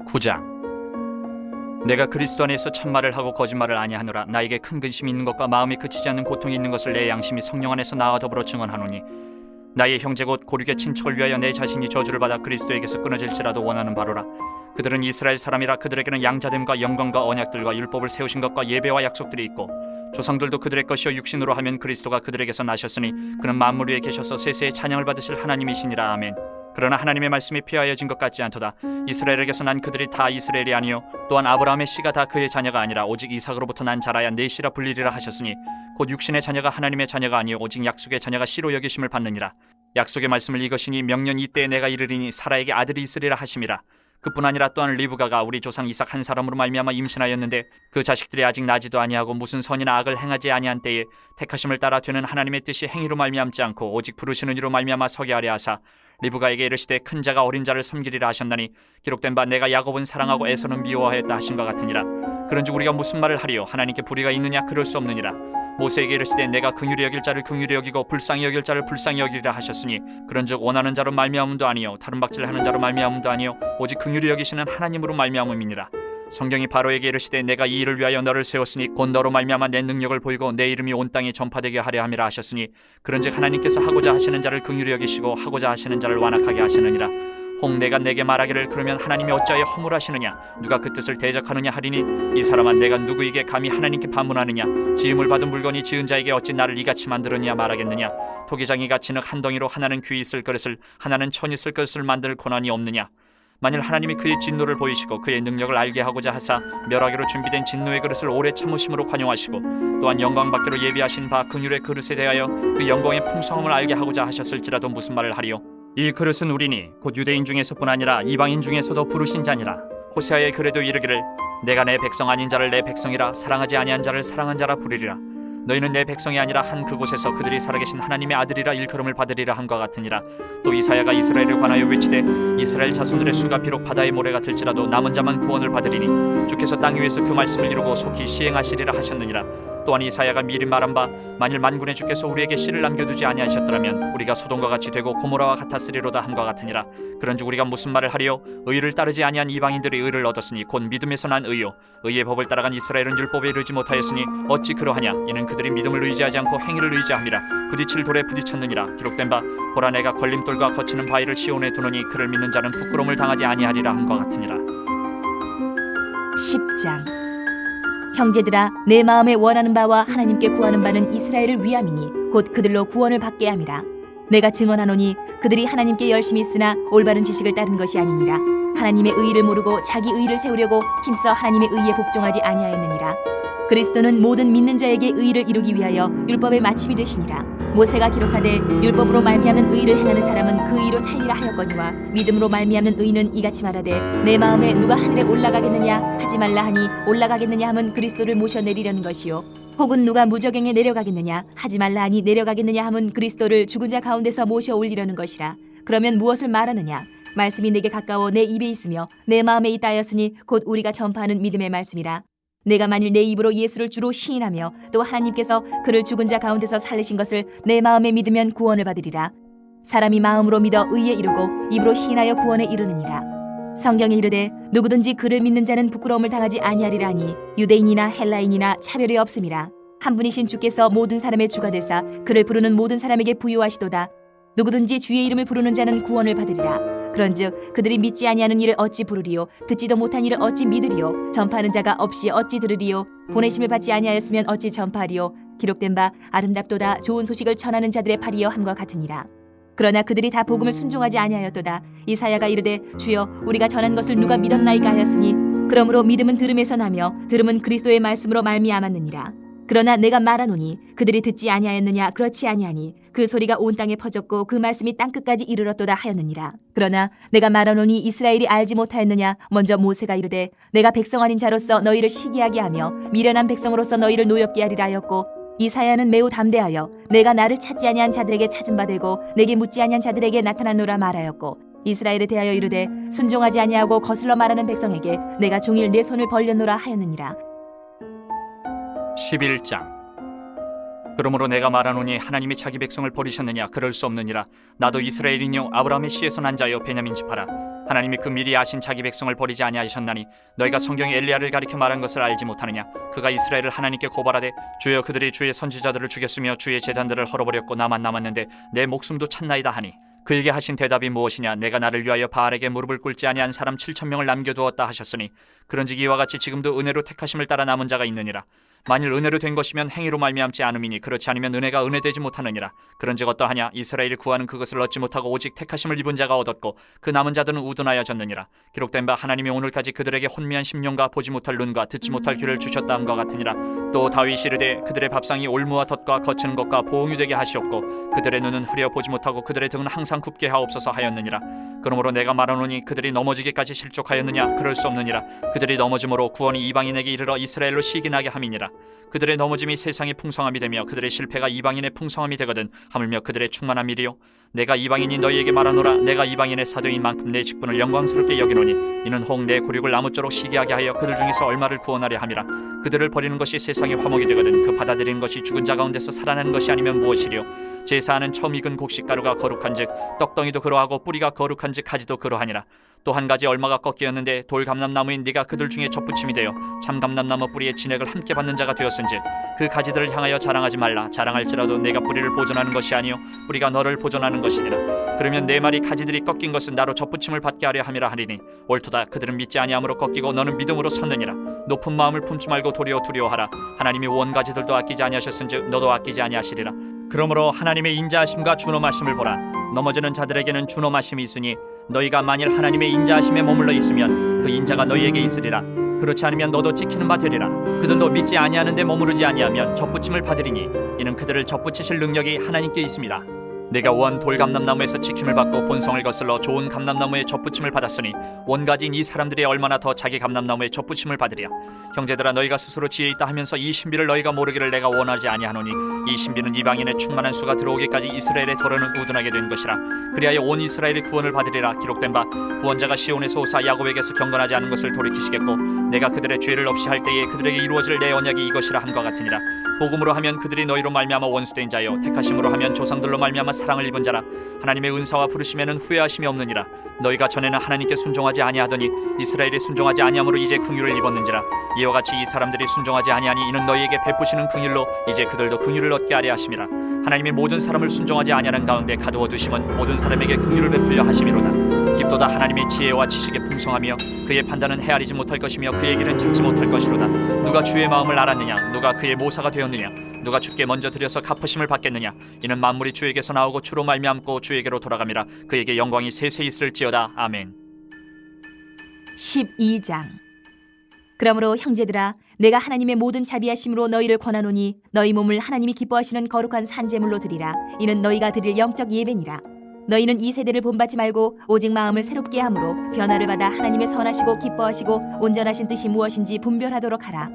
9장. 내가 그리스도 안에서 참말을 하고 거짓말을 아니하노라. 나에게 큰 근심이 있는 것과 마음이 그치지 않는 고통이 있는 것을 내 양심이 성령 안에서 나와 더불어 증언하노니, 나의 형제 곧 고륙의 친척을 위하여 내 자신이 저주를 받아 그리스도에게서 끊어질지라도 원하는 바로라. 그들은 이스라엘 사람이라. 그들에게는 양자됨과 영광과 언약들과 율법을 세우신 것과 예배와 약속들이 있고, 조상들도 그들의 것이요 육신으로 하면 그리스도가 그들에게서 나셨으니 그는 만물 위에 계셔서 세세의 찬양을 받으실 하나님이시니라. 아멘. 그러나 하나님의 말씀이 폐하여진 것 같지 않도다. 이스라엘에게서 난 그들이 다 이스라엘이 아니요 또한 아브라함의 씨가 다 그의 자녀가 아니라 오직 이삭으로부터 난 자라야 내 씨라 불리리라 하셨으니, 곧 육신의 자녀가 하나님의 자녀가 아니요 오직 약속의 자녀가 씨로 여기심을 받느니라. 약속의 말씀을 이것이니 명년 이때에 내가 이르리니 사라에게 아들이 있으리라 하심이라. 그뿐 아니라 또한 리브가가 우리 조상 이삭 한 사람으로 말미암아 임신하였는데, 그 자식들이 아직 나지도 아니하고 무슨 선이나 악을 행하지 아니한 때에 택하심을 따라 되는 하나님의 뜻이 행위로 말미암지 않고 오직 부르시는 이로 말미암아 서게 하려 하사, 리브가에게 이르시되 큰 자가 어린 자를 섬기리라 하셨나니, 기록된 바 내가 야곱은 사랑하고 에서는 미워하였다 하신 것 같으니라. 그런즉 우리가 무슨 말을 하리요? 하나님께 불의가 있느냐? 그럴 수 없느니라. 모세에게 이르시되 내가 긍휼히 여길 자를 긍휼히 여기고 불쌍히 여길 자를 불쌍히 여기리라 하셨으니, 그런즉 원하는 자로 말미암음도 아니요 다른 박질하는 자로 말미암음도 아니요 오직 긍휼히 여기시는 하나님으로 말미암음이니라. 성경이 바로에게 이르시되 내가 이 일을 위하여 너를 세웠으니 곧 너로 말미암아 내 능력을 보이고 내 이름이 온 땅에 전파되게 하려 함이라 하셨으니, 그런즉 하나님께서 하고자 하시는 자를 긍휼히 여기시고 하고자 하시는 자를 완악하게 하시느니라. 혹 내가 내게 말하기를 그러면 하나님이 어찌하여 허물하시느냐? 누가 그 뜻을 대적하느냐 하리니, 이 사람아 내가 누구에게 감히 하나님께 반문하느냐? 지음을 받은 물건이 지은 자에게 어찌 나를 이같이 만들었냐 말하겠느냐? 토기장이 갇히는 한 덩이로 하나는 귀 있을 그릇을 하나는 천 있을 그릇을 만들 고난이 없느냐? 만일 하나님이 그의 진노를 보이시고 그의 능력을 알게 하고자 하사 멸하기로 준비된 진노의 그릇을 오래 참으심으로 관용하시고, 또한 영광 받기로 예비하신 바 긍휼의 그릇에 대하여 그 영광의 풍성함을 알게 하고자 하셨을지라도 무슨 말을 하리요? 이 그릇은 우리니 곧 유대인 중에서뿐 아니라 이방인 중에서도 부르신 자니라. 호세아의 글에도 이르기를 내가 내 백성 아닌 자를 내 백성이라 사랑하지 아니한 자를 사랑한 자라 부르리라. 너희는 내 백성이 아니라 한 그곳에서 그들이 살아계신 하나님의 아들이라 일컬음을 받으리라 함과 같으니라. 또 이사야가 이스라엘을 관하여 외치되 이스라엘 자손들의 수가 비록 바다의 모래 같을지라도 남은 자만 구원을 받으리니, 주께서 땅 위에서 그 말씀을 이루고 속히 시행하시리라 하셨느니라. 또한 이사야가 미리 말한 바 만일 만군의 주께서 우리에게 씨를 남겨두지 아니하셨더라면 우리가 소돔과 같이 되고 고모라와 같았으리로다 함과 같으니라. 그런즉 우리가 무슨 말을 하리요? 의를 따르지 아니한 이방인들이 의를 얻었으니 곧 믿음에서 난 의요, 의의 법을 따라간 이스라엘은 율법에 이르지 못하였으니 어찌 그러하냐? 이는 그들이 믿음을 의지하지 않고 행위를 의지함이라. 부딪힐 돌에 부딪혔느니라. 기록된 바 보라 내가 걸림돌과 거치는 바위를 시온에 두노니 그를 믿는 자는 부끄러움을 당하지 아니하리라 함과 같으니라. 10장. 형제들아, 내 마음에 원하는 바와 하나님께 구하는 바는 이스라엘을 위함이니 곧 그들로 구원을 받게 함이라. 내가 증언하노니 그들이 하나님께 열심히 쓰나 올바른 지식을 따른 것이 아니니라. 하나님의 의의를 모르고 자기 의의를 세우려고 힘써 하나님의 의에 복종하지 아니하였느니라. 그리스도는 모든 믿는 자에게 의의를 이루기 위하여 율법의 마침이 되시니라. 모세가 기록하되 율법으로 말미암는 의의를 행하는 사람은 그 의로 살리라 하였거니와, 믿음으로 말미암는 의는 이같이 말하되 내 마음에 누가 하늘에 올라가겠느냐 하지 말라 하니, 올라가겠느냐 함은 그리스도를 모셔내리려는 것이요, 혹은 누가 무저갱에 내려가겠느냐 하지 말라 하니 내려가겠느냐 함은 그리스도를 죽은 자 가운데서 모셔 올리려는 것이라. 그러면 무엇을 말하느냐? 말씀이 내게 가까워 내 입에 있으며 내 마음에 있다 하였으니 곧 우리가 전파하는 믿음의 말씀이라. 내가 만일 내 입으로 예수를 주로 시인하며 또 하나님께서 그를 죽은 자 가운데서 살리신 것을 내 마음에 믿으면 구원을 받으리라. 사람이 마음으로 믿어 의에 이르고 입으로 시인하여 구원에 이르느니라. 성경에 이르되 누구든지 그를 믿는 자는 부끄러움을 당하지 아니하리라 하니, 유대인이나 헬라인이나 차별이 없음이라. 한 분이신 주께서 모든 사람의 주가 되사 그를 부르는 모든 사람에게 부유하시도다. 누구든지 주의 이름을 부르는 자는 구원을 받으리라. 그런즉 그들이 믿지 아니하는 일을 어찌 부르리요? 듣지도 못한 일을 어찌 믿으리요? 전파하는 자가 없이 어찌 들으리요? 보내심을 받지 아니하였으면 어찌 전파하리요? 기록된 바 아름답도다 좋은 소식을 전하는 자들의 팔이여 함과 같으니라. 그러나 그들이 다 복음을 순종하지 아니하였도다. 이사야가 이르되 주여 우리가 전한 것을 누가 믿었나이까 하였으니, 그러므로 믿음은 들음에서 나며 들음은 그리스도의 말씀으로 말미암았느니라. 그러나 내가 말하노니 그들이 듣지 아니하였느냐? 그렇지 아니하니 그 소리가 온 땅에 퍼졌고 그 말씀이 땅끝까지 이르렀도다 하였느니라. 그러나 내가 말하노니 이스라엘이 알지 못하였느냐? 먼저 모세가 이르되 내가 백성 아닌 자로서 너희를 시기하게 하며 미련한 백성으로서 너희를 노엽게 하리라 하였고, 이사야는 매우 담대하여 내가 나를 찾지 아니한 자들에게 찾은 바 되고 내게 묻지 아니한 자들에게 나타나노라 말하였고, 이스라엘에 대하여 이르되 순종하지 아니하고 거슬러 말하는 백성에게 내가 종일 내 손을 벌렸노라 하였느니라. 11장. 그러므로 내가 말하노니 하나님이 자기 백성을 버리셨느냐? 그럴 수 없느니라. 나도 이스라엘이뇨 아브라함의 씨에서 난 자요 베냐민 지파라. 하나님이 그 미리 아신 자기 백성을 버리지 아니하셨나니 너희가 성경에 엘리야를 가리켜 말한 것을 알지 못하느냐. 그가 이스라엘을 하나님께 고발하되 주여 그들이 주의 선지자들을 죽였으며 주의 제단들을 헐어버렸고 나만 남았는데 내 목숨도 찾나이다 하니 그에게 하신 대답이 무엇이냐. 내가 나를 위하여 바알에게 무릎을 꿇지 아니한 사람 7,000명을 남겨두었다 하셨으니 그런즉 이와 같이 지금도 은혜로 택하심을 따라 남은 자가 있느니라. 만일 은혜로 된 것이면 행위로 말미암지 않음이니 그렇지 않으면 은혜가 은혜되지 못하느니라. 그런즉 어떠하냐. 이스라엘이 구하는 그것을 얻지 못하고 오직 택하심을 입은 자가 얻었고 그 남은 자들은 우둔하여졌느니라. 기록된 바 하나님이 오늘까지 그들에게 혼미한 심령과 보지 못할 눈과 듣지 못할 귀를 주셨다 함과 같으니라. 또 다윗이 이르되 그들의 밥상이 올무와 덫과 거치는 것과 보응이 되게 하시옵고 그들의 눈은 흐려 보지 못하고 그들의 등은 항상 굽게 하옵소서 하였느니라. 그러므로 내가 말하노니 그들이 넘어지기까지 실족하였느냐. 그럴 수 없느니라. 그들이 넘어짐으로 구원이 이방인에게 이르러 이스라엘로 시기나게 함이니라. 그들의 넘어짐이 세상의 풍성함이 되며 그들의 실패가 이방인의 풍성함이 되거든 하물며 그들의 충만한 일이요. 내가 이방인이 너희에게 말하노라. 내가 이방인의 사도인 만큼 내 직분을 영광스럽게 여기노니 이는 혹 내 굴욕을 나무쪼록 시기하게 하여 그들 중에서 얼마를 구원하려 함이라. 그들을 버리는 것이 세상의 화목이 되거든 그 받아들이는 것이 죽은 자 가운데서 살아나는 것이 아니면 무엇이리요. 제사하는 처음 익은 곡식가루가 거룩한즉 떡덩이도 그러하고 뿌리가 거룩한즉 가지도 그러하니라. 또 한 가지 얼마가 꺾이었는데 돌감람나무인 네가 그들 중에 접붙임이 되어 참감람나무 뿌리의 진액을 함께 받는 자가 되었은즉 그 가지들을 향하여 자랑하지 말라. 자랑할지라도 내가 뿌리를 보존하는 것이 아니요 뿌리가 너를 보존하는 것이니라. 그러면 내 말이 가지들이 꺾인 것은 나로 접붙임을 받게 하려 함이라 하리니 옳도다. 그들은 믿지 아니함으로 꺾이고 너는 믿음으로 섰느니라. 높은 마음을 품지 말고 도리어 두려워하라. 하나님이 원 가지들도 아끼지 아니하셨은즉 너도 아끼지 아니하시리라. 그러므로 하나님의 인자하심과 준엄하심을 보라. 넘어지는 자들에게는 준엄하심이 있으니 너희가 만일 하나님의 인자하심에 머물러 있으면 그 인자가 너희에게 있으리라. 그렇지 않으면 너도 지키는 바 되리라. 그들도 믿지 아니하는데 머무르지 아니하면 접붙임을 받으리니 이는 그들을 접붙이실 능력이 하나님께 있습니다. 내가 원 돌감람나무에서 지킴을 받고 본성을 거슬러 좋은 감람나무에 접붙임을 받았으니 원가진 이 사람들이 얼마나 더 자기 감람나무에 접붙임을 받으랴. 형제들아 너희가 스스로 지혜 있다 하면서 이 신비를 너희가 모르기를 내가 원하지 아니하노니 이 신비는 이방인의 충만한 수가 들어오기까지 이스라엘의 더러는 우둔하게 된 것이라. 그리하여 온 이스라엘이 구원을 받으리라. 기록된 바 구원자가 시온에서 오사 야곱에게서 경건하지 않은 것을 돌이키시겠고 내가 그들의 죄를 없이 할 때에 그들에게 이루어질 내 언약이 이것이라 함과 같으니라. 복음으로 하면 그들이 너희로 말미암아 원수된 자요 택하심으로 하면 조상들로 말미암아 사랑을 입은 자라. 하나님의 은사와 부르심에는 후회하심이 없느니라. 너희가 전에는 하나님께 순종하지 아니하더니 이스라엘이 순종하지 아니함으로 이제 긍휼을 입었는지라. 이와 같이 이 사람들이 순종하지 아니하니 이는 너희에게 베푸시는 긍휼로 이제 그들도 긍휼을 얻게 하려 하심이라. 하나님이 모든 사람을 순종하지 아니하는 가운데 가두어 두심은 모든 사람에게 긍휼을 베풀려 하심이로다. 깊도다 하나님의 지혜와 지식의 풍성하며 그의 판단은 헤아리지 못할 것이며 그의 길은 찾지 못할 것이로다. 누가 주의 마음을 알았느냐. 누가 그의 모사가 되었느냐. 누가 주께 먼저 드려서 갚으심을 받겠느냐. 이는 만물이 주에게서 나오고 주로 말미암고 주에게로 돌아감이라. 그에게 영광이 세세 있을지어다. 아멘. 12장. 그러므로 형제들아 내가 하나님의 모든 자비하심으로 너희를 권하노니 너희 몸을 하나님이 기뻐하시는 거룩한 산제물로 드리라. 이는 너희가 드릴 영적 예배니라. 너희는 이 세대를 본받지 말고 오직 마음을 새롭게 함으로 변화를 받아 하나님의 선하시고 기뻐하시고 온전하신 뜻이 무엇인지 분별하도록 하라.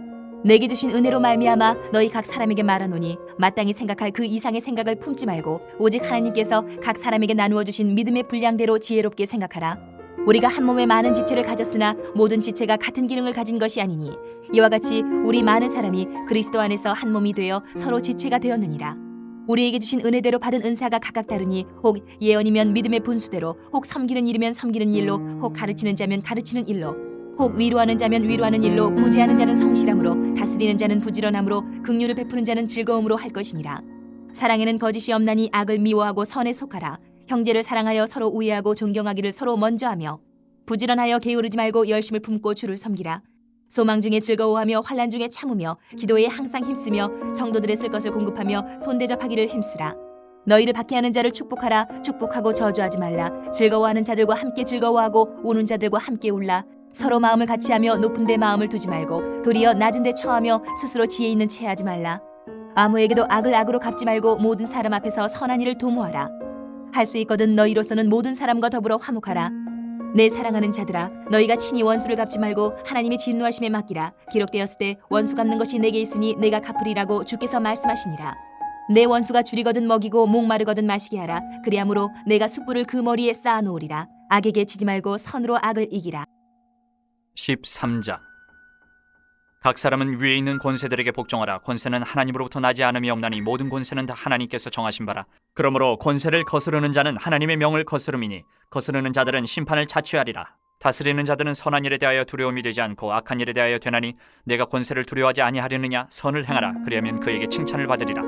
내게 주신 은혜로 말미암아 너희 각 사람에게 말하노니 마땅히 생각할 그 이상의 생각을 품지 말고 오직 하나님께서 각 사람에게 나누어 주신 믿음의 분량대로 지혜롭게 생각하라. 우리가 한 몸에 많은 지체를 가졌으나 모든 지체가 같은 기능을 가진 것이 아니니 이와 같이 우리 많은 사람이 그리스도 안에서 한 몸이 되어 서로 지체가 되었느니라. 우리에게 주신 은혜대로 받은 은사가 각각 다르니 혹 예언이면 믿음의 분수대로, 혹 섬기는 일이면 섬기는 일로, 혹 가르치는 자면 가르치는 일로, 혹 위로하는 자면 위로하는 일로, 구제하는 자는 성실함으로, 다스리는 자는 부지런함으로, 긍휼을 베푸는 자는 즐거움으로 할 것이니라. 사랑에는 거짓이 없나니 악을 미워하고 선에 속하라. 형제를 사랑하여 서로 우애하고 존경하기를 서로 먼저 하며 부지런하여 게으르지 말고 열심을 품고 주를 섬기라. 소망 중에 즐거워하며 환난 중에 참으며 기도에 항상 힘쓰며 성도들의 쓸 것을 공급하며 손대접하기를 힘쓰라. 너희를 박해하는 자를 축복하라. 축복하고 저주하지 말라. 즐거워하는 자들과 함께 즐거워하고 우는 자들과 함께 울라. 서로 마음을 같이하며 높은 데 마음을 두지 말고 도리어 낮은 데 처하며 스스로 지혜 있는 채 하지 말라. 아무에게도 악을 악으로 갚지 말고 모든 사람 앞에서 선한 일을 도모하라. 할 수 있거든 너희로서는 모든 사람과 더불어 화목하라. 내 사랑하는 자들아 너희가 친히 원수를 갚지 말고 하나님의 진노하심에 맡기라. 기록되었을 때 원수 갚는 것이 내게 있으니 내가 갚으리라고 주께서 말씀하시니라. 내 원수가 줄이거든 먹이고 목마르거든 마시게 하라. 그리함으로 내가 숯불을 그 머리에 쌓아 놓으리라. 악에게 지지 말고 선으로 악을 이기라. 13장. 각 사람은 위에 있는 권세들에게 복종하라. 권세는 하나님으로부터 나지 않음이 없나니 모든 권세는 다 하나님께서 정하신 바라. 그러므로 권세를 거스르는 자는 하나님의 명을 거스름이니 거스르는 자들은 심판을 자취하리라. 다스리는 자들은 선한 일에 대하여 두려움이 되지 않고 악한 일에 대하여 되나니 내가 권세를 두려워하지 아니하려느냐. 선을 행하라. 그리하면 그에게 칭찬을 받으리라.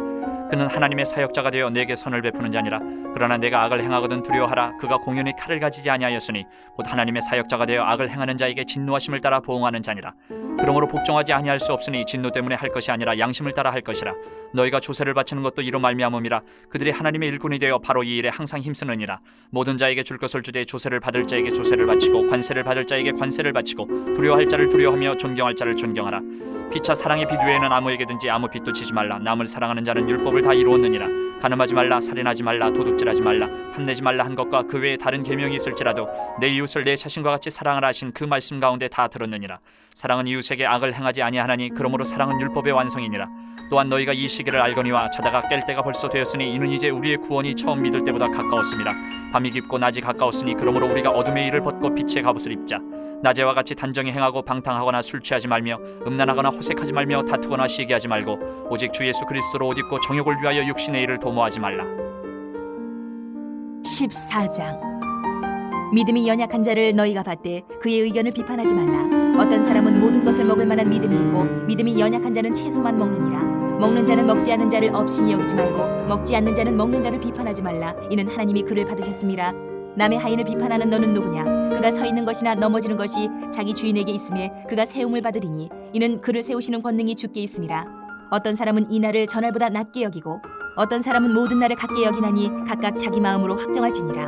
그는 하나님의 사역자가 되어 내게 선을 베푸는 자니라. 그러나 내가 악을 행하거든 두려워하라. 그가 공연히 칼을 가지지 아니하였으니 곧 하나님의 사역자가 되어 악을 행하는 자에게 진노하심을 따라 보응하는 자니라. 그러므로 복종하지 아니할 수 없으니 진노 때문에 할 것이 아니라 양심을 따라 할 것이라. 너희가 조세를 바치는 것도 이로 말미암음이라. 그들이 하나님의 일꾼이 되어 바로 이 일에 항상 힘쓰느니라. 모든 자에게 줄 것을 주되 조세를 받을 자에게 조세를 바치고 관세를 받을 자에게 관세를 바치고 두려워할 자를 두려워하며 존경할 자를 존경하라. 피차 사랑의 빛 외에는 아무에게든지 아무 빛도 치지 말라. 남을 사랑하는 자는 율법을 다 이루었느니라. 간음하지 말라, 살인하지 말라, 도둑질하지 말라, 탐내지 말라 한 것과 그 외에 다른 계명이 있을지라도 내 이웃을 내 자신과 같이 사랑하라 하신 그 말씀 가운데 다 들었느니라. 사랑은 이웃에게 악을 행하지 아니하나니 그러므로 사랑은 율법의 완성이니라. 또한 너희가 이 시기를 알거니와 자다가 깰 때가 벌써 되었으니 이는 이제 우리의 구원이 처음 믿을 때보다 가까웠습니다. 밤이 깊고 낮이 가까웠으니 그러므로 우리가 어둠의 일을 벗고 빛의 갑옷을 입자. 낮에와 같이 단정히 행하고 방탕하거나 술 취하지 말며 음란하거나 호색하지 말며 다투거나 시기하지 말고 오직 주 예수 그리스도로 옷 입고 정욕을 위하여 육신의 일을 도모하지 말라. 14장. 믿음이 연약한 자를 너희가 받되 그의 의견을 비판하지 말라. 어떤 사람은 모든 것을 먹을 만한 믿음이 있고 믿음이 연약한 자는 채소만 먹느니라. 먹는 자는 먹지 않는 자를 업신이 여기지 말고 먹지 않는 자는 먹는 자를 비판하지 말라. 이는 하나님이 그를 받으셨음이라. 남의 하인을 비판하는 너는 누구냐? 그가 서 있는 것이나 넘어지는 것이 자기 주인에게 있음에 그가 세움을 받으리니 이는 그를 세우시는 권능이 주께 있음이라. 어떤 사람은 이 날을 전날보다 낮게 여기고 어떤 사람은 모든 날을 같게 여기나니 각각 자기 마음으로 확정할지니라.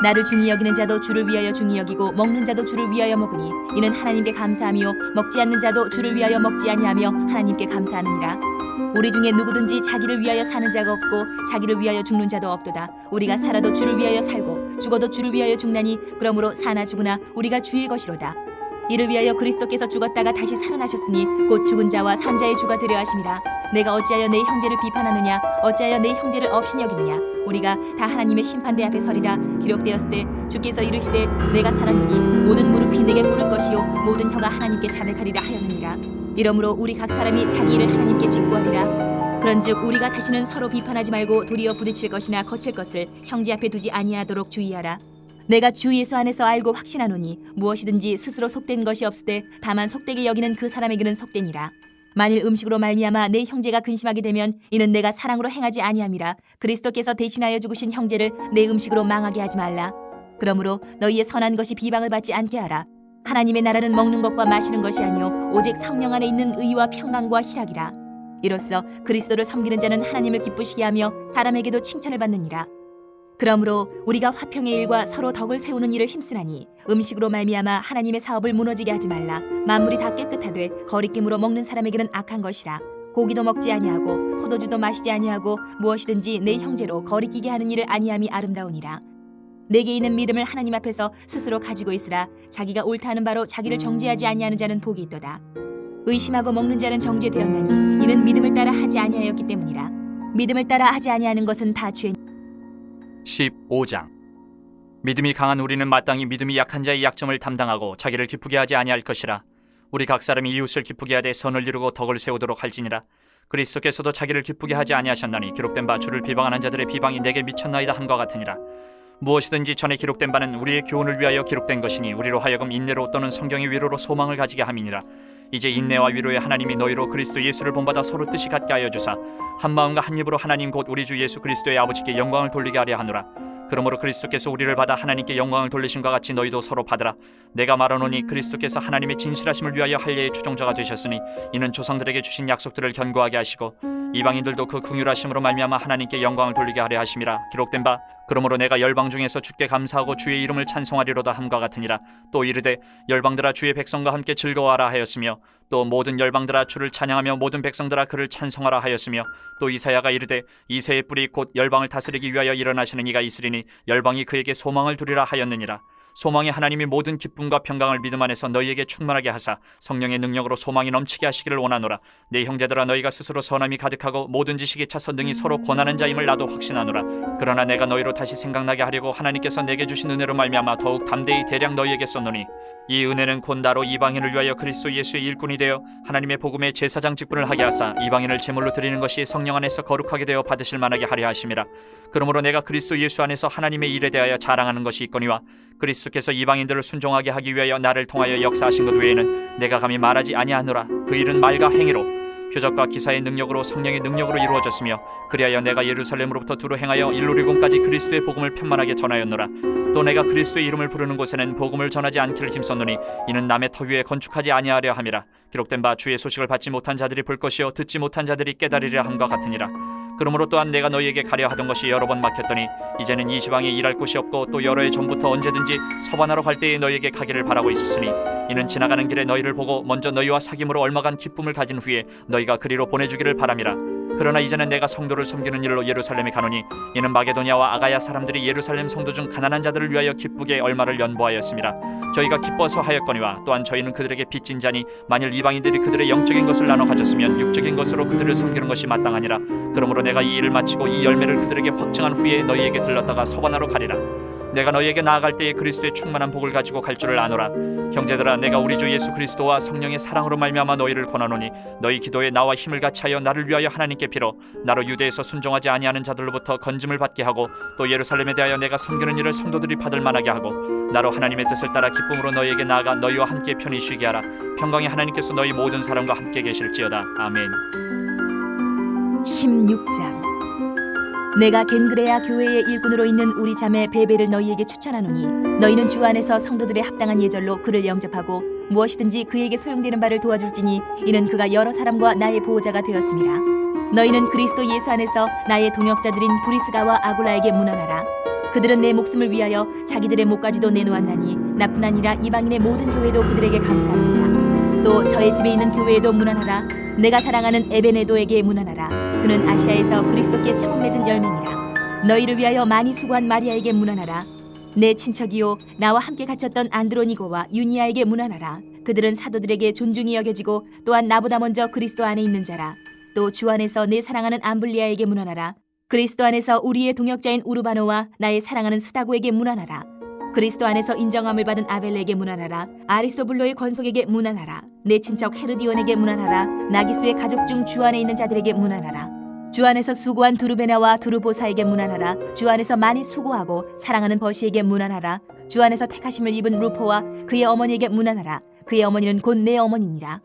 나를 중히 여기는 자도 주를 위하여 중히 여기고 먹는 자도 주를 위하여 먹으니 이는 하나님께 감사하며 먹지 않는 자도 주를 위하여 먹지 아니하며 하나님께 감사하느니라. 우리 중에 누구든지 자기를 위하여 사는 자가 없고 자기를 위하여 죽는 자도 없도다. 우리가 살아도 주를 위하여 살고 죽어도 주를 위하여 죽나니 그러므로 사나 죽으나 우리가 주의 것이로다. 이를 위하여 그리스도께서 죽었다가 다시 살아나셨으니 곧 죽은 자와 산 자의 주가 되려 하심이라. 내가 어찌하여 내 형제를 비판하느냐? 어찌하여 내 형제를 업신 여기느냐? 우리가 다 하나님의 심판대 앞에 서리라. 기록되었을 때 주께서 이르시되 내가 살았느니 모든 무릎이 내게 꿇을 것이요 모든 혀가 하나님께 자백하리라 하였느니라. 이러므로 우리 각 사람이 자기 일을 하나님께 직구하리라. 그런즉 우리가 다시는 서로 비판하지 말고 도리어 부딪힐 것이나 거칠 것을 형제 앞에 두지 아니하도록 주의하라. 내가 주 예수 안에서 알고 확신하노니 무엇이든지 스스로 속된 것이 없으되 다만 속되게 여기는 그 사람에게는 속되니라. 만일 음식으로 말미암아 내 형제가 근심하게 되면 이는 내가 사랑으로 행하지 아니함이라. 그리스도께서 대신하여 죽으신 형제를 내 음식으로 망하게 하지 말라. 그러므로 너희의 선한 것이 비방을 받지 않게 하라. 하나님의 나라는 먹는 것과 마시는 것이 아니요 오직 성령 안에 있는 의와 평강과 희락이라. 이로써 그리스도를 섬기는 자는 하나님을 기쁘시게 하며 사람에게도 칭찬을 받느니라. 그러므로 우리가 화평의 일과 서로 덕을 세우는 일을 힘쓰나니 음식으로 말미암아 하나님의 사업을 무너지게 하지 말라. 만물이 다 깨끗하되 거리낌으로 먹는 사람에게는 악한 것이라. 고기도 먹지 아니하고 포도주도 마시지 아니하고 무엇이든지 내 형제로 거리끼게 하는 일을 아니함이 아름다우니라. 내게 있는 믿음을 하나님 앞에서 스스로 가지고 있으라. 자기가 옳다 하는 바로 자기를 정죄하지 아니하는 자는 복이 있도다. 의심하고 먹는 자는 정죄되었나니 이는 믿음을 따라 하지 아니하였기 때문이라. 믿음을 따라 하지 아니하는 것은 다 죄. 15장. 믿음이 강한 우리는 마땅히 믿음이 약한 자의 약점을 담당하고 자기를 기쁘게 하지 아니할 것이라. 우리 각 사람이 이웃을 기쁘게 하되 선을 이루고 덕을 세우도록 할지니라. 그리스도께서도 자기를 기쁘게 하지 아니하셨나니 기록된 바 주를 비방하는 자들의 비방이 내게 미쳤나이다 함과 같으니라. 무엇이든지 전에 기록된 바는 우리의 교훈을 위하여 기록된 것이니 우리로 하여금 인내로 또는 성경의 위로로 소망을 가지게 함이니라. 이제 인내와 위로의 하나님이 너희로 그리스도 예수를 본받아 서로 뜻이 같게 하여 주사 한 마음과 한 입으로 하나님 곧 우리 주 예수 그리스도의 아버지께 영광을 돌리게 하려 하노라. 그러므로 그리스도께서 우리를 받아 하나님께 영광을 돌리심과 같이 너희도 서로 받으라. 내가 말하노니 그리스도께서 하나님의 진실하심을 위하여 할례의 추종자가 되셨으니 이는 조상들에게 주신 약속들을 견고하게 하시고 이방인들도 그 긍휼하심으로 말미암아 하나님께 영광을 돌리게 하려 하심이라. 기록된 바 그러므로 내가 열방 중에서 주께 감사하고 주의 이름을 찬송하리로다 함과 같으니라. 또 이르되 열방들아 주의 백성과 함께 즐거워하라 하였으며 또 모든 열방들아 주를 찬양하며 모든 백성들아 그를 찬송하라 하였으며 또 이사야가 이르되 이새의 뿔이 곧 열방을 다스리기 위하여 일어나시는 이가 있으리니 열방이 그에게 소망을 두리라 하였느니라. 소망의 하나님이 모든 기쁨과 평강을 믿음 안에서 너희에게 충만하게 하사 성령의 능력으로 소망이 넘치게 하시기를 원하노라. 내 형제들아, 너희가 스스로 선함이 가득하고 모든 지식에 차서 능히 서로 권하는 자임을 나도 확신하노라. 그러나 내가 너희로 다시 생각나게 하려고 하나님께서 내게 주신 은혜로 말미암아 더욱 담대히 대량 너희에게 썼노니, 이 은혜는 곧 나로 이방인을 위하여 그리스도 예수의 일꾼이 되어 하나님의 복음의 제사장 직분을 하게 하사 이방인을 제물로 드리는 것이 성령 안에서 거룩하게 되어 받으실 만하게 하려 하심이라. 그러므로 내가 그리스도 예수 안에서 하나님의 일에 대하여 자랑하는 것이 있거니와 그리스도께서 이방인들을 순종하게 하기 위하여 나를 통하여 역사하신 것 외에는 내가 감히 말하지 아니하노라. 그 일은 말과 행위로 표적과 기사의 능력으로 성령의 능력으로 이루어졌으며, 그리하여 내가 예루살렘으로부터 두루 행하여 일루리곤까지 그리스도의 복음을 편만하게 전하였노라. 또 내가 그리스도의 이름을 부르는 곳에는 복음을 전하지 않기를 힘썼노니 이는 남의 터 위에 건축하지 아니하려 함이라. 기록된 바 주의 소식을 받지 못한 자들이 볼 것이요 듣지 못한 자들이 깨달으리라 함과 같으니라. 그러므로 또한 내가 너희에게 가려 하던 것이 여러 번 막혔더니 이제는 이 지방에 일할 곳이 없고 또 여러 해 전부터 언제든지 서반하러 갈 때에 너희에게 가기를 바라고 있으니, 이는 지나가는 길에 너희를 보고 먼저 너희와 사귐으로 얼마간 기쁨을 가진 후에 너희가 그리로 보내주기를 바람이라. 그러나 이제는 내가 성도를 섬기는 일로 예루살렘에 가노니, 이는 마게도냐와 아가야 사람들이 예루살렘 성도 중 가난한 자들을 위하여 기쁘게 얼마를 연보하였습니다. 저희가 기뻐서 하였거니와 또한 저희는 그들에게 빚진 자니, 만일 이방인들이 그들의 영적인 것을 나눠 가졌으면 육적인 것으로 그들을 섬기는 것이 마땅하니라. 그러므로 내가 이 일을 마치고 이 열매를 그들에게 확증한 후에 너희에게 들렀다가 서반하러 가리라. 내가 너희에게 나아갈 때에 그리스도의 충만한 복을 가지고 갈 줄을 아노라. 형제들아, 내가 우리 주 예수 그리스도와 성령의 사랑으로 말미암아 너희를 권하노니, 너희 기도에 나와 힘을 같이하여 나를 위하여 하나님께 빌어 나로 유대에서 순종하지 아니하는 자들로부터 건짐을 받게 하고, 또 예루살렘에 대하여 내가 섬기는 일을 성도들이 받을 만하게 하고, 나로 하나님의 뜻을 따라 기쁨으로 너희에게 나아가 너희와 함께 편히 쉬게 하라. 평강의 하나님께서 너희 모든 사람과 함께 계실지어다. 아멘. 16장. 내가 겐그레아 교회의 일꾼으로 있는 우리 자매 베베를 너희에게 추천하노니, 너희는 주 안에서 성도들의 합당한 예절로 그를 영접하고 무엇이든지 그에게 소용되는 바를 도와줄지니, 이는 그가 여러 사람과 나의 보호자가 되었습니다. 너희는 그리스도 예수 안에서 나의 동역자들인 브리스가와 아굴라에게 문안하라. 그들은 내 목숨을 위하여 자기들의 목까지도 내놓았나니 나뿐 아니라 이방인의 모든 교회도 그들에게 감사하느니라. 또 저의 집에 있는 교회에도 문안하라. 내가 사랑하는 에베네도에게 문안하라. 그는 아시아에서 그리스도께 처음 맺은 열매니라. 너희를 위하여 많이 수고한 마리아에게 문안하라. 내 친척이요 나와 함께 갇혔던 안드로니고와 유니아에게 문안하라. 그들은 사도들에게 존중이 여겨지고 또한 나보다 먼저 그리스도 안에 있는 자라. 또 주 안에서 내 사랑하는 암블리아에게 문안하라. 그리스도 안에서 우리의 동역자인 우르바노와 나의 사랑하는 스다고에게 문안하라. 그리스도 안에서 인정함을 받은 아벨레에게 문안하라. 아리스토블로의 권속에게 문안하라. 내 친척 헤르디온에게 문안하라. 나기수의 가족 중 주 안에 있는 자들에게 문안하라. 주 안에서 수고한 두르베나와 두르보사에게 문안하라. 주 안에서 많이 수고하고 사랑하는 버시에게 문안하라. 주 안에서 택하심을 입은 루포와 그의 어머니에게 문안하라. 그의 어머니는 곧 내 어머니니라.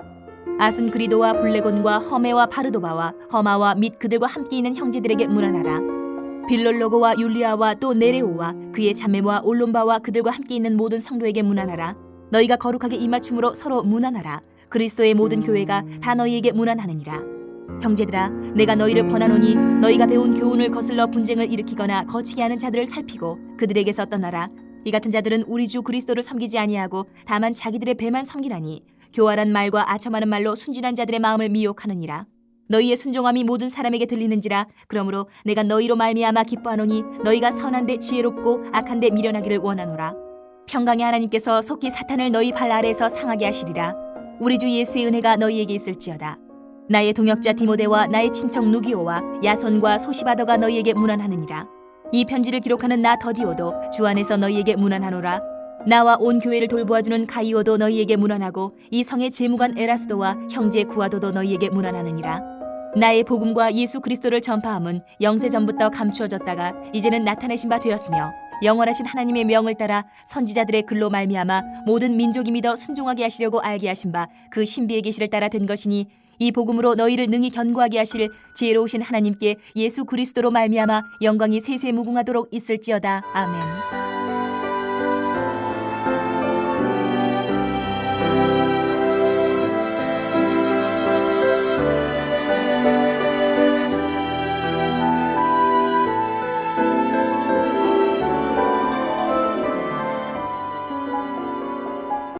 아순그리도와 블레곤과 허메와 바르도바와 허마와 및 그들과 함께 있는 형제들에게 문안하라. 빌롤로고와 율리아와 또 네레오와 그의 자매와 올론바와 그들과 함께 있는 모든 성도에게 문안하라. 너희가 거룩하게 입맞춤으로 서로 문안하라. 그리스도의 모든 교회가 다 너희에게 문안하느니라. 형제들아, 내가 너희를 권하노니 너희가 배운 교훈을 거슬러 분쟁을 일으키거나 거치게 하는 자들을 살피고 그들에게서 떠나라. 이 같은 자들은 우리 주 그리스도를 섬기지 아니하고 다만 자기들의 배만 섬기나니, 교활한 말과 아첨하는 말로 순진한 자들의 마음을 미혹하느니라. 너희의 순종함이 모든 사람에게 들리는지라. 그러므로 내가 너희로 말미암아 기뻐하노니 너희가 선한데 지혜롭고 악한데 미련하기를 원하노라. 평강의 하나님께서 속히 사탄을 너희 발 아래에서 상하게 하시리라. 우리 주 예수의 은혜가 너희에게 있을지어다. 나의 동역자 디모데와 나의 친척 누기오와 야손과 소시바더가 너희에게 문안하느니라. 이 편지를 기록하는 나 더디오도 주 안에서 너희에게 문안하노라. 나와 온 교회를 돌보아주는 가이오도 너희에게 문안하고 이 성의 재무관 에라스도와 형제 구아도도 너희에게 문안하느니라. 나의 복음과 예수 그리스도를 전파함은 영세 전부터 감추어졌다가 이제는 나타내신 바 되었으며, 영원하신 하나님의 명을 따라 선지자들의 글로 말미암아 모든 민족이 믿어 순종하게 하시려고 알게 하신 바 그 신비의 계시를 따라 된 것이니, 이 복음으로 너희를 능히 견고하게 하실 지혜로우신 하나님께 예수 그리스도로 말미암아 영광이 세세 무궁하도록 있을지어다. 아멘.